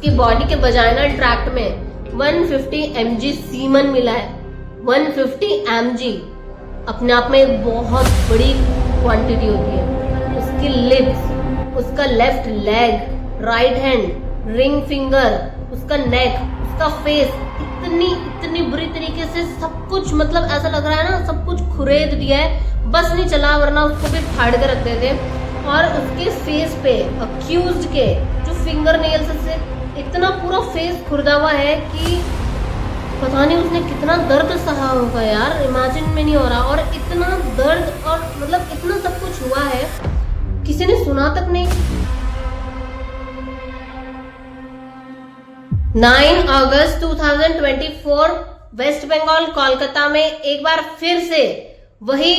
उसकी बॉडी के vaginal tract में 150 mg सीमन मिला है। 150 mg अपने आप में एक बहुत बड़ी क्वांटिटी होती है। उसकी लिप्स, उसका left leg, right hand, ring finger, उसका नेक, उसका फेस, इतनी बुरी तरीके से सब कुछ, मतलब ऐसा लग रहा है ना सब कुछ खुरेद दिया है, बस नहीं चला, वरना उसको भी फाड़ के रख देते। और उसके फेस पे अक्यूज्ड के जो फिंगर नेल्स से इतना पूरा फेस खुरदा हुआ है कि पता नहीं उसने कितना दर्द सहा होगा यार, इमेजिन में नहीं हो रहा। और इतना दर्द और मतलब इतना सब कुछ हुआ है, किसी ने सुना तक नहीं। 9 अगस्त 2024 वेस्ट बंगाल कोलकाता में एक बार फिर से वही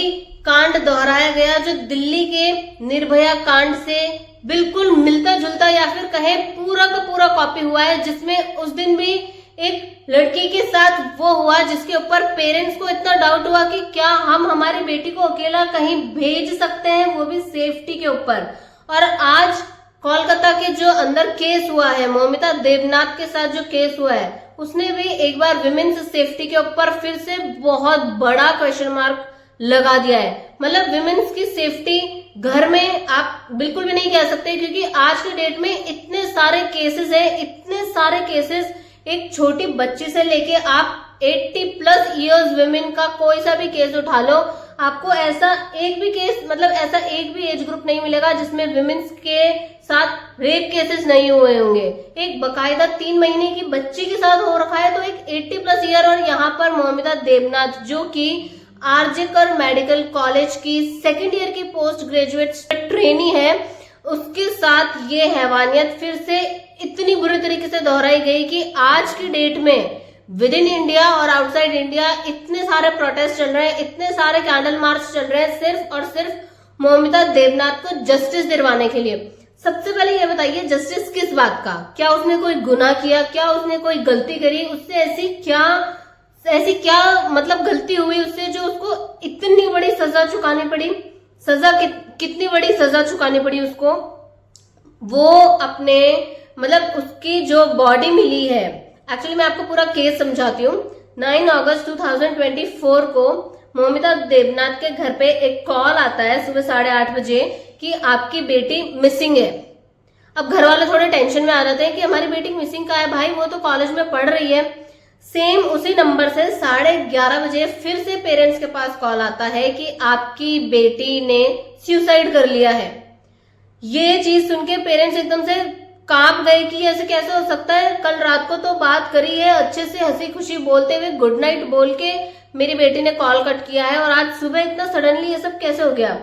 कांड दोहराया गया जो दिल्ली के निर्भया कांड से बिल्कुल मिलता जुलता या फिर कहे पूरा का पूरा कॉपी हुआ है, जिसमें उस दिन भी एक लड़की के साथ वो हुआ जिसके ऊपर पेरेंट्स को इतना डाउट हुआ कि क्या हम हमारी बेटी को अकेला कहीं भेज सकते हैं, वो भी सेफ्टी के ऊपर। और आज कोलकाता के जो अंदर केस हुआ है, मौमिता देवनाथ के साथ जो केस हुआ है, उसने भी एक बार विमेन्स सेफ्टी के ऊपर फिर से बहुत बड़ा क्वेश्चन मार्क लगा दिया है। मतलब विमेन्स की सेफ्टी घर में आप बिल्कुल भी नहीं कह सकते, क्योंकि आज के डेट में इतने सारे केसेस है, इतने सारे केसेस, एक छोटी बच्ची से लेके आप 80+ ईयर्स विमेन का कोई सा भी केस उठा लो, आपको ऐसा एक भी केस, मतलब ऐसा एक भी एज ग्रुप नहीं मिलेगा जिसमें विमेन्स के साथ रेप केसेस नहीं हुए होंगे। एक बकायदा 3 महीने की बच्ची के साथ हो रखा है, तो एक 80+ ईयर। और यहाँ पर मौमिता देवनाथ जो कि आरजेकर मेडिकल कॉलेज की 2nd ईयर की पोस्ट ग्रेजुएट ट्रेनी है, उसके साथ ये हैवानियत फिर से इतनी बुरी तरीके से दोहराई गई कि आज की डेट में विद इन इंडिया और आउटसाइड इंडिया इतने सारे प्रोटेस्ट चल रहे हैं, इतने सारे कैंडल मार्च चल रहे हैं सिर्फ और सिर्फ मौमिता देवनाथ को जस्टिस दिलवाने के लिए। सबसे पहले ये बताइए, जस्टिस किस बात का? क्या उसने कोई गुनाह किया? क्या उसने कोई गलती करी? उससे ऐसी क्या मतलब गलती हुई उससे जो उसको इतनी बड़ी सजा चुकानी पड़ी? सजा कितनी बड़ी सजा चुकानी पड़ी उसको? वो अपने मतलब उसकी जो बॉडी मिली है, एक्चुअली मैं आपको पूरा केस समझाती हूँ। 9 अगस्त 2024 को मौमिता देवनाथ के घर पे एक कॉल आता है सुबह 8:30 बजे कि आपकी बेटी मिसिंग है। अब घर वाले थोड़े टेंशन में आ जाते हैं कि हमारी बेटी मिसिंग कहाँ है भाई, वो तो कॉलेज में पढ़ रही है। सेम उसी नंबर से 11:30 बजे फिर से पेरेंट्स के पास कॉल आता है कि आपकी बेटी ने सुसाइड कर लिया है। ये चीज सुन के पेरेंट्स एकदम से कांप गए कि ऐसे कैसे हो सकता है, कल रात को तो बात करी है, अच्छे से हंसी खुशी बोलते हुए गुड नाइट बोल के मेरी बेटी ने कॉल कट किया है, और आज सुबह इतना सडनली ये सब कैसे हो गया।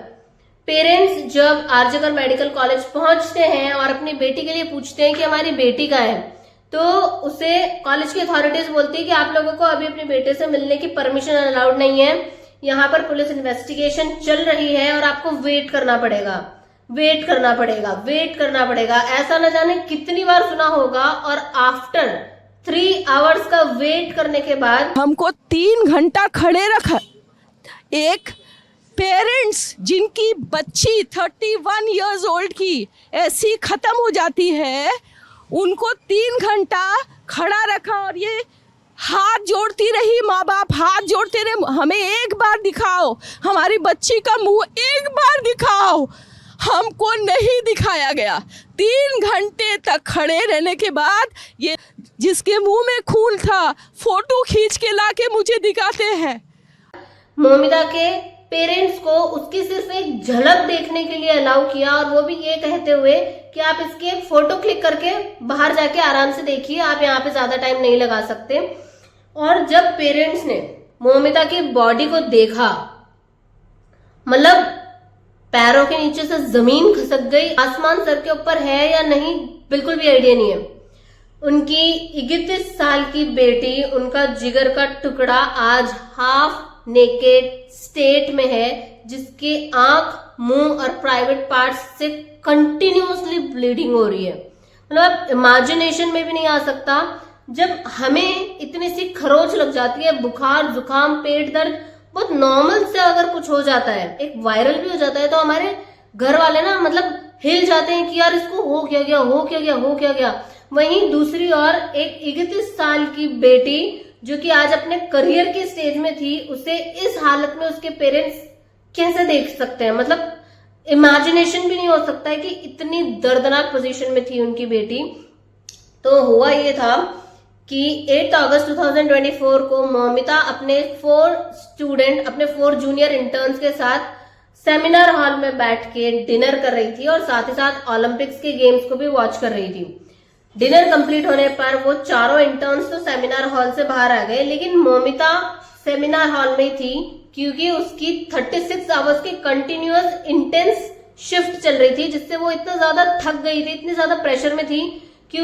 पेरेंट्स जब आरजेकर मेडिकल कॉलेज पहुंचते हैं और अपनी बेटी के लिए पूछते हैं कि हमारी बेटी कहाँ है, तो उसे कॉलेज की अथॉरिटीज बोलती है कि आप लोगों को अभी अपने बेटे से मिलने की परमिशन अलाउड नहीं है, यहाँ पर पुलिस इन्वेस्टिगेशन चल रही है और आपको वेट करना पड़ेगा। ऐसा न जाने कितनी बार सुना होगा। और आफ्टर 3 आवर्स का वेट करने के बाद हमको 3 घंटा खड़े रखा। एक पेरेंट्स जिनकी बच्ची 31 इयर्स ओल्ड की ऐसी खत्म हो जाती है, उनको 3 घंटा खड़ा रखा और ये हाथ जोड़ती रही, माँ बाप हाथ जोड़ते रहे, हमें एक बार दिखाओ, हमारी बच्ची का मुंह एक बार दिखाओ। हमको नहीं दिखाया गया। 3 घंटे तक खड़े रहने के बाद ये जिसके मुंह में खून था फोटो खींच के लाके मुझे दिखाते हैं। मौमिता के पेरेंट्स को उसकी सिर्फ एक झलक देखने के लिए अलाउ किया, और वो भी ये कहते हुए कि आप इसकी एक फोटो क्लिक करके बाहर जाके आराम से देखिए, आप यहाँ पे ज्यादा टाइम नहीं लगा सकते। और जब पेरेंट्स ने मौमिता की बॉडी को देखा, मतलब पैरों के नीचे से जमीन खिसक गई, आसमान सर के ऊपर है या नहीं बिल्कुल भी आइडिया नहीं है। उनकी 31 साल की बेटी, उनका जिगर का टुकड़ा आज हाफ नेकेड स्टेट में है, जिसके आंख, मुंह और प्राइवेट पार्ट्स से कंटिन्यूअसली ब्लीडिंग हो रही है। मतलब इमेजिनेशन में भी नहीं आ सकता। जब हमें इतनी सी खरोच लग जाती है, बुखार, जुकाम, पेट दर्द, बहुत नॉर्मल से अगर कुछ हो जाता है, एक वायरल भी हो जाता है, तो हमारे घर वाले ना मतलब हिल जाते हैं कि यार इसको हो क्या गया। वहीं दूसरी ओर एक 31 साल की बेटी जो कि आज अपने करियर के स्टेज में थी, उसे इस हालत में उसके पेरेंट्स कैसे देख सकते हैं? मतलब इमेजिनेशन भी नहीं हो सकता है कि इतनी दर्दनाक पोजीशन में थी उनकी बेटी। तो हुआ ये था कि 8 अगस्त 2024 को मौमिता अपने 4 जूनियर इंटर्न्स के साथ सेमिनार हॉल में बैठ के डिनर कर रही थी और साथ ही साथ ओलंपिक्स के गेम्स को भी वॉच कर रही थी। डिनर कंप्लीट होने पर वो चारों इंटर्न्स तो सेमिनार हॉल से बाहर आ गए, लेकिन मौमिता सेमिनार हॉल में थी क्योंकि उसकी 36 आवर्स की कंटिन्यूअस इंटेंस शिफ्ट चल रही थी, जिससे वो इतना ज्यादा थक गई थी, इतनी ज्यादा प्रेशर में थी कि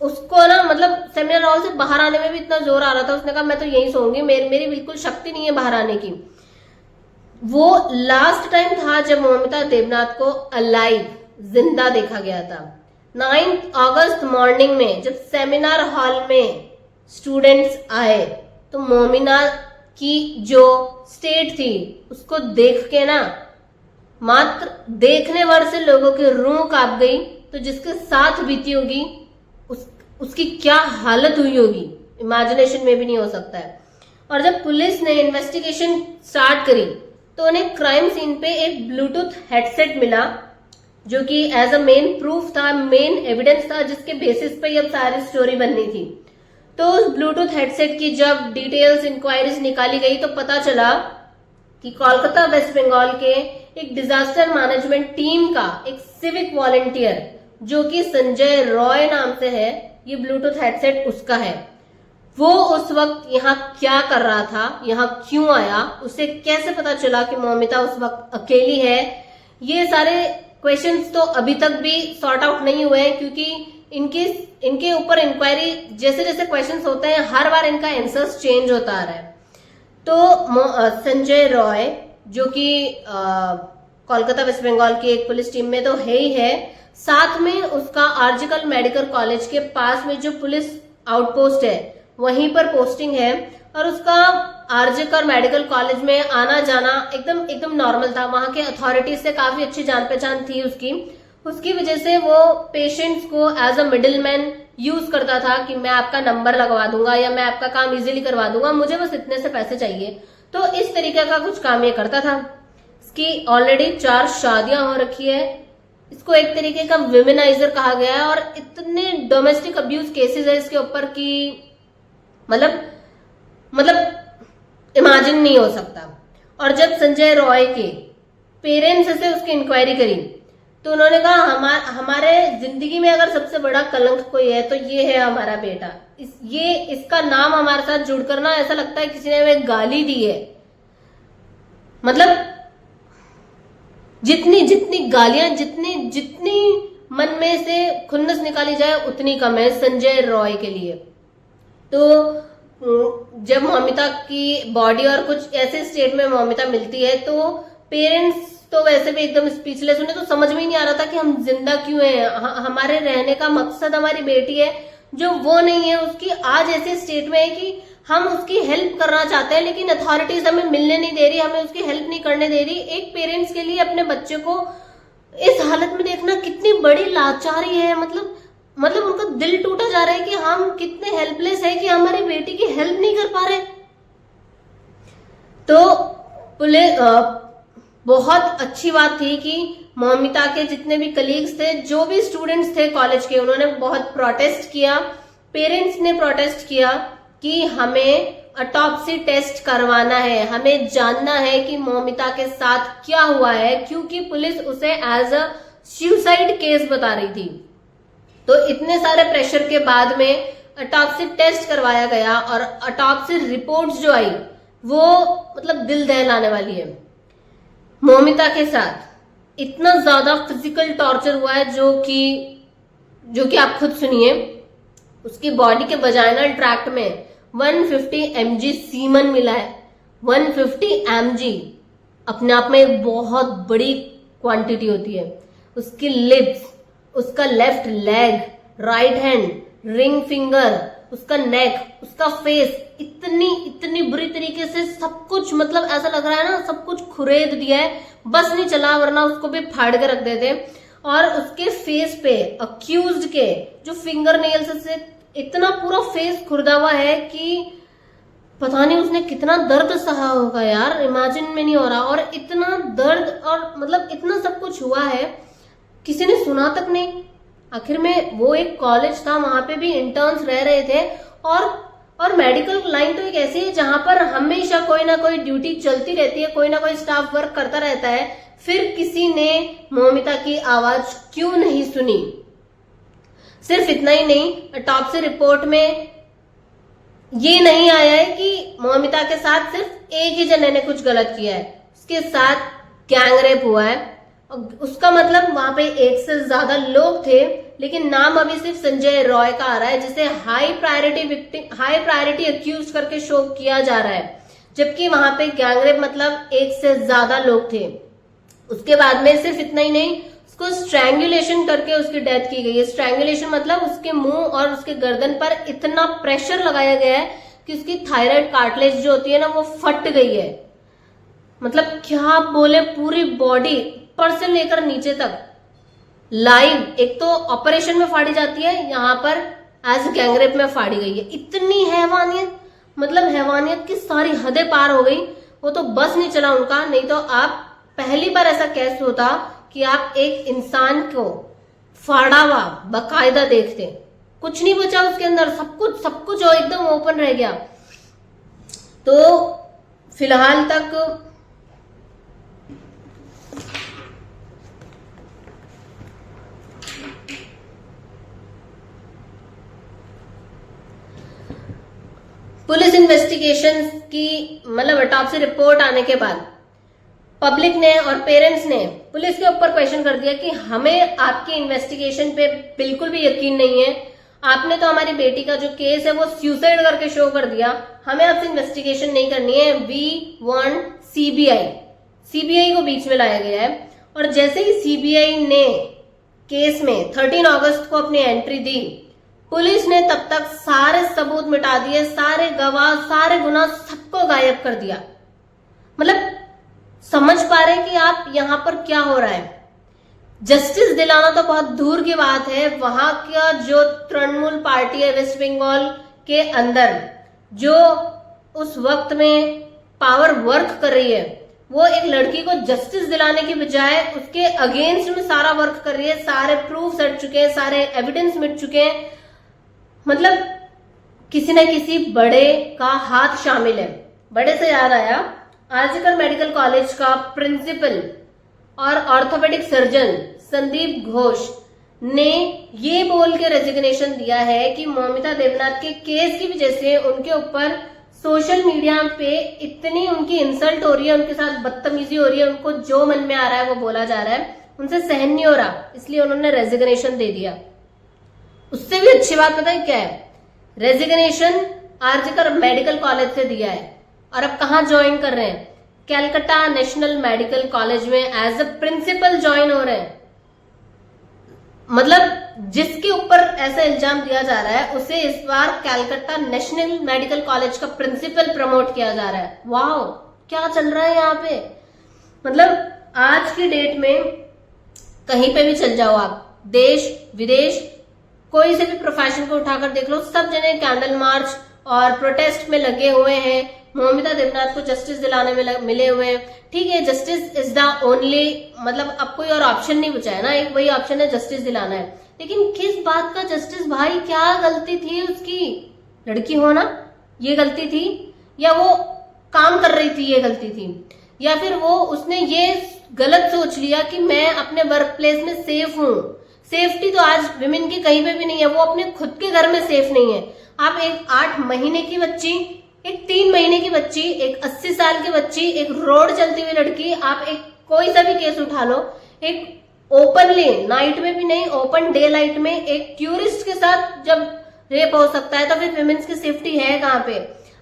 उसको ना मतलब सेमिनार हॉल से बाहर आने में भी इतना जोर आ रहा था। उसने कहा मैं तो यहीं सोऊंगी, मेरी बिल्कुल शक्ति नहीं है बाहर आने की। वो लास्ट टाइम था जब मौमिता देवनाथ को अलाइव जिंदा देखा गया था। 9 अगस्त मॉर्निंग में जब सेमिनार हॉल में स्टूडेंट्स आए तो मौमिता की जो स्टेट थी उसको देख के ना मात्र देखने भर से लोगों की रूह कांप गई। तो जिसके साथ बीती होगी उसकी क्या हालत हुई होगी, इमेजिनेशन में भी नहीं हो सकता है। और जब पुलिस ने इन्वेस्टिगेशन स्टार्ट करी तो उन्हें क्राइम सीन पे एक ब्लूटूथ हेडसेट मिला जो कि एज अ मेन प्रूफ था, मेन एविडेंस था, जिसके बेसिस पे ये सारी स्टोरी बननी थी। तो उस ब्लूटूथ हेडसेट की जब डिटेल्स इंक्वायरीज निकाली गई तो पता चला कि कोलकाता वेस्ट बंगाल के एक डिजास्टर मैनेजमेंट टीम का एक सिविक वॉलंटियर जो कि संजय रॉय नाम से है, ये ब्लूटूथ हेडसेट उसका है। वो उस वक्त यहाँ क्या कर रहा था, यहाँ क्यों आया, उसे कैसे पता चला कि मौमिता उस वक्त अकेली है, ये सारे क्वेश्चंस तो अभी तक भी सॉर्ट आउट नहीं हुए हैं क्योंकि इनके ऊपर इंक्वायरी जैसे जैसे क्वेश्चंस होते हैं हर बार इनका आंसर्स चेंज होता आ रहा है। तो संजय रॉय जो कि कोलकाता वेस्ट बंगाल की एक पुलिस टीम में तो है ही है, साथ में उसका आर्जिकल मेडिकल कॉलेज के पास में जो पुलिस आउटपोस्ट है वहीं पर पोस्टिंग है और उसका आरजेकर मेडिकल कॉलेज में आना जाना एकदम नॉर्मल था। वहां के अथॉरिटीज से काफी अच्छी जान पहचान थी उसकी वजह से वो पेशेंट्स को as a middle man use करता था कि मैं आपका नंबर लगवा दूंगा या मैं आपका काम इजीली करवा दूंगा, मुझे बस इतने से पैसे चाहिए। तो इस तरीके का कुछ काम ये करता था। इसकी ऑलरेडी 4 शादियां हो रखी है। इसको एक तरीके का विमेनाइजर कहा गया है और इतने डोमेस्टिक अब्यूज केसेस है इसके ऊपर की मतलब इमेजिन नहीं हो सकता। और जब संजय रॉय के पेरेंट्स से उसकी इंक्वायरी करी तो उन्होंने कहा हमारे जिंदगी में अगर सबसे बड़ा कलंक कोई है तो ये है हमारा बेटा। इसका नाम हमारे साथ जुड़कर ना ऐसा लगता है किसी ने हमें गाली दी है। मतलब जितनी गालियां जितनी मन में से खुन्नस निकाली जाए उतनी कम है संजय रॉय के लिए। तो जब मौमिता की बॉडी और कुछ ऐसे स्टेट में मौमिता मिलती है तो पेरेंट्स तो वैसे भी एकदम स्पीचलेस, उन्हें तो समझ में ही नहीं आ रहा था कि हम जिंदा क्यों हैं, हमारे रहने का मकसद हमारी बेटी है जो वो नहीं है, उसकी आज ऐसे स्टेट में है कि हम उसकी हेल्प करना चाहते हैं लेकिन अथॉरिटीज हमें मिलने नहीं दे रही, हमें उसकी हेल्प नहीं करने दे रही। एक पेरेंट्स के लिए अपने बच्चे को इस हालत में देखना कितनी बड़ी लाचारी है। मतलब उनका दिल टूटा जा रहा है कि हम कितने हेल्पलेस है कि हमारी बेटी की हेल्प नहीं कर पा रहे। तो पुलिस बहुत अच्छी बात थी कि मौमिता के जितने भी कलीग्स थे, जो भी स्टूडेंट्स थे कॉलेज के, उन्होंने बहुत प्रोटेस्ट किया, पेरेंट्स ने प्रोटेस्ट किया कि हमें ऑटोप्सी टेस्ट करवाना है, हमें जानना है कि मौमिता के साथ क्या हुआ है, क्योंकि पुलिस उसे एज अ सुसाइड केस बता रही थी। तो इतने सारे प्रेशर के बाद में ऑटोप्सी टेस्ट करवाया गया और ऑटोप्सी रिपोर्ट्स जो आई वो मतलब दिल दहलाने वाली है। मौमिता के साथ इतना ज्यादा फिजिकल टॉर्चर हुआ है जो कि आप खुद सुनिए। उसकी बॉडी के वजाइनल ट्रैक्ट में 150 mg सीमन मिला है। 150 mg अपने आप में एक बहुत बड़ी क्वांटिटी होती है। उसकी लिप्स, उसका left leg, right hand, ring finger, उसका नेक, उसका फेस, इतनी बुरी तरीके से सब कुछ, मतलब ऐसा लग रहा है ना सब कुछ खुरेद दिया है, बस नहीं चला वरना उसको भी फाड़ के रख देते। और उसके फेस पे अक्यूज्ड के जो फिंगर नेल्स से इतना पूरा फेस खुरदा हुआ है कि पता नहीं उसने कितना दर्द सहा होगा यार, इमेजिन में नहीं हो रहा। और इतना दर्द और मतलब इतना सब कुछ हुआ है, किसी ने सुना तक नहीं। आखिर में वो एक कॉलेज था, वहां पे भी इंटर्न्स रह रहे थे और मेडिकल लाइन तो एक ऐसी है जहां पर हमेशा कोई ना कोई ड्यूटी चलती रहती है, कोई ना कोई स्टाफ वर्क करता रहता है। फिर किसी ने मौमिता की आवाज क्यों नहीं सुनी? सिर्फ इतना ही नहीं, ऑटोप्सी रिपोर्ट में ये नहीं आया है कि मौमिता के साथ सिर्फ एक ही जने ने कुछ गलत किया है, उसके साथ गैंग रेप हुआ है। उसका मतलब वहां पे एक से ज्यादा लोग थे, लेकिन नाम अभी सिर्फ संजय रॉय का आ रहा है, जिसे हाई प्रायोरिटी अक्यूज करके शो किया जा रहा है, जबकि वहां पे गैंग रेप मतलब एक से ज्यादा लोग थे। उसके बाद में सिर्फ इतना ही नहीं, उसको स्ट्रैंगुलेशन करके उसकी डेथ की गई है। स्ट्रैंगुलेशन मतलब उसके मुंह और उसके गर्दन पर इतना प्रेशर लगाया गया है कि उसकी थायराइड कार्टिलेज जो होती है ना, वो फट गई है। मतलब क्या बोले, पूरी बॉडी ऊपर से लेकर नीचे तक लाइव, एक तो ऑपरेशन में फाड़ी जाती है, यहाँ पर एज गैंगरेप में फाड़ी गई है। इतनी हैवानियत, मतलब हैवानियत की सारी हदें पार हो गई। वो तो बस नहीं चला उनका, नहीं तो आप पहली बार ऐसा केस होता कि आप एक इंसान को फाड़ा हुआ बकायदा देखते, कुछ नहीं बचा उसके अंदर, सब कुछ एकदम ओपन रह गया। तो फिलहाल तक पुलिस इन्वेस्टिगेशन की मतलब ऑटोप्सी रिपोर्ट आने के बाद पब्लिक ने और पेरेंट्स ने पुलिस के ऊपर क्वेश्चन कर दिया कि हमें आपकी इन्वेस्टिगेशन पे बिल्कुल भी यकीन नहीं है। आपने तो हमारी बेटी का जो केस है वो सुसाइड करके शो कर दिया, हमें आपसे इन्वेस्टिगेशन नहीं करनी है। वी वांट सीबीआई को बीच में लाया गया है। और जैसे ही सीबीआई ने केस में 13 अगस्त को अपनी एंट्री दी, पुलिस ने तब तक सारे सबूत मिटा दिए, सारे गवाह, सारे गुना, सबको गायब कर दिया। मतलब समझ पा रहे कि आप यहां पर क्या हो रहा है। जस्टिस दिलाना तो बहुत दूर की बात है, वहां का जो तृणमूल पार्टी है वेस्ट बंगाल के अंदर, जो उस वक्त में पावर वर्क कर रही है, वो एक लड़की को जस्टिस दिलाने की बजाय उसके अगेंस्ट में सारा वर्क कर रही है। सारे प्रूफ हट चुके हैं, सारे एविडेंस मिट चुके हैं। मतलब किसी न किसी बड़े का हाथ शामिल है। बड़े से याद आया, आरजीकर मेडिकल कॉलेज का प्रिंसिपल और ऑर्थोपेडिक सर्जन संदीप घोष ने ये बोल के रेजिग्नेशन दिया है कि मौमिता देवनाथ के केस की वजह से उनके ऊपर सोशल मीडिया पे इतनी उनकी इंसल्ट हो रही है, उनके साथ बदतमीजी हो रही है, उनको जो मन में आ रहा है वो बोला जा रहा है, उनसे सहन नहीं हो रहा, इसलिए उन्होंने रेजिग्नेशन दे दिया। उससे भी अच्छी बात पता है क्या है? रेजिग्नेशन आरजीकर मेडिकल कॉलेज से दिया है और अब कहाँ ज्वाइन कर रहे हैं? कैलकाटा नेशनल मेडिकल कॉलेज में एज अ प्रिंसिपल ज्वाइन हो रहे हैं। मतलब जिसके ऊपर ऐसा इल्जाम दिया जा रहा है उसे इस बार कैलकाटा नेशनल मेडिकल कॉलेज का प्रिंसिपल प्रमोट किया जा रहा है। वाह, क्या चल रहा है यहाँ पे। मतलब आज की डेट में कहीं पे भी चल जाओ आप, देश विदेश, कोई से भी प्रोफेशन को उठाकर देख लो, सब जने कैंडल मार्च और प्रोटेस्ट में लगे हुए हैं, मौमिता देवनाथ को जस्टिस दिलाने में मिले हुए हैं। ठीक है, जस्टिस इज द ओनली, मतलब अब कोई और ऑप्शन नहीं बचा है ना, एक वही ऑप्शन है, जस्टिस दिलाना है। लेकिन किस बात का जस्टिस भाई? क्या गलती थी उसकी? लड़की होना ये गलती थी, या वो काम कर रही थी ये गलती थी, या फिर वो उसने ये गलत सोच लिया कि मैं अपने वर्क प्लेस में सेफ हूं। सेफ्टी तो आज विमेन की कहीं पे भी नहीं है, वो अपने खुद के घर में सेफ नहीं है। आप एक 8 महीने की बच्ची, एक 3 महीने की बच्ची, एक 80 साल की बच्ची, एक रोड चलती हुई लड़की, आप एक कोई सा भी केस उठा लो, एक ओपनली नाइट में भी नहीं, ओपन डे लाइट में एक टूरिस्ट के साथ जब रेप हो सकता है तो फिर विमेन्स की सेफ्टी है कहाँ पे?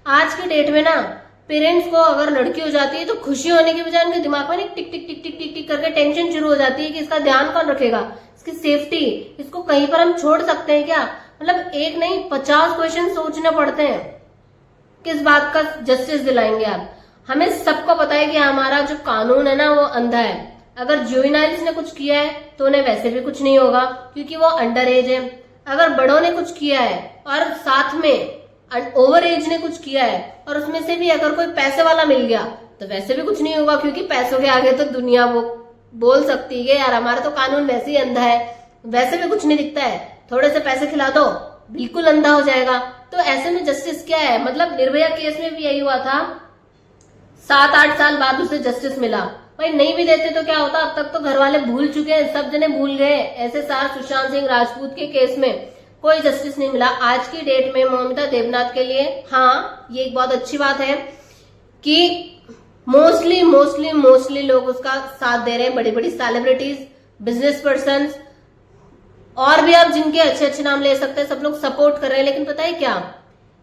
आज की डेट में ना पेरेंट्स को अगर लड़की हो जाती है तो खुशी होने के बजाय उनके दिमाग में टिक टिक टिक टिक टिक टिक करके टेंशन शुरू हो जाती है कि इसका ध्यान कौन रखेगा, इसकी सेफ्टी, इसको कहीं पर हम छोड़ सकते हैं क्या? मतलब एक नहीं 50 क्वेश्चन सोचने पड़ते हैं, किस बात का जस्टिस दिलाएंगे आप? हमें सबको पता है कि हमारा जो कानून है ना वो अंधा है, अगर जुवेनाइल्स ने कुछ किया है तो उन्हें वैसे भी कुछ नहीं होगा क्योंकि वो अंडर एज है। अगर बड़ों ने कुछ किया है और साथ में ओवर एज ने कुछ किया है और उसमें से भी अगर कोई पैसे वाला मिल गया तो वैसे भी कुछ नहीं होगा क्योंकि पैसों के आगे तो दुनिया वो बोल सकती है यार हमारा तो कानून वैसे ही अंधा है, वैसे भी कुछ नहीं दिखता है, थोड़े से पैसे खिला दो बिल्कुल अंधा हो जाएगा। तो ऐसे में जस्टिस क्या है? मतलब निर्भया केस में भी यही हुआ था, 7-8 साल बाद उसे जस्टिस मिला। भाई नहीं भी देते तो क्या होता, अब तक तो घर वाले भूल चुके हैं, सब जने भूल गए। ऐसे साथ सुशांत सिंह राजपूत के केस में कोई जस्टिस नहीं मिला। आज की डेट में मौमिता देवनाथ के लिए हाँ ये एक बहुत अच्छी बात है कि मोस्टली लोग उसका साथ दे रहे हैं, बड़ी बड़ी सेलिब्रिटीज, बिजनेस पर्सन और भी आप जिनके अच्छे अच्छे नाम ले सकते हैं, सब लोग सपोर्ट कर रहे हैं। लेकिन पता है क्या,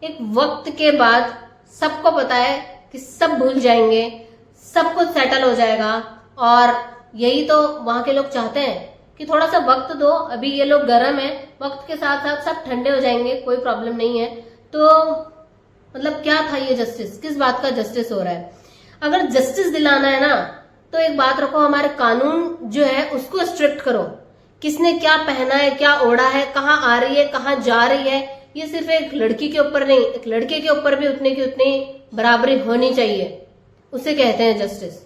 एक वक्त के बाद सबको पता है कि सब भूल जाएंगे, सब कुछ सेटल हो जाएगा। और यही तो वहां के लोग चाहते हैं कि थोड़ा सा वक्त दो, अभी ये लोग गर्म है, वक्त के साथ साथ सब ठंडे हो जाएंगे, कोई प्रॉब्लम नहीं है। तो मतलब क्या था ये जस्टिस, किस बात का जस्टिस हो रहा है? अगर जस्टिस दिलाना है ना तो एक बात रखो, हमारे कानून जो है उसको स्ट्रिक्ट करो। किसने क्या पहना है, क्या ओढ़ा है, कहाँ आ रही है, कहाँ जा रही है, ये सिर्फ एक लड़की के ऊपर नहीं, एक लड़के के ऊपर भी उतने की उतनी बराबरी होनी चाहिए, उसे कहते हैं जस्टिस।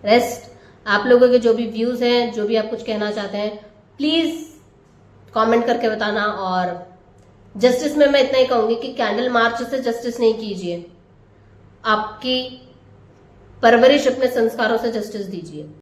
रेस्ट आप लोगों के जो भी व्यूज हैं, जो भी आप कुछ कहना चाहते हैं, प्लीज कमेंट करके बताना। और जस्टिस में मैं इतना ही कहूंगी कि कैंडल मार्च से जस्टिस नहीं कीजिए, आपकी परवरिश अपने संस्कारों से जस्टिस दीजिए।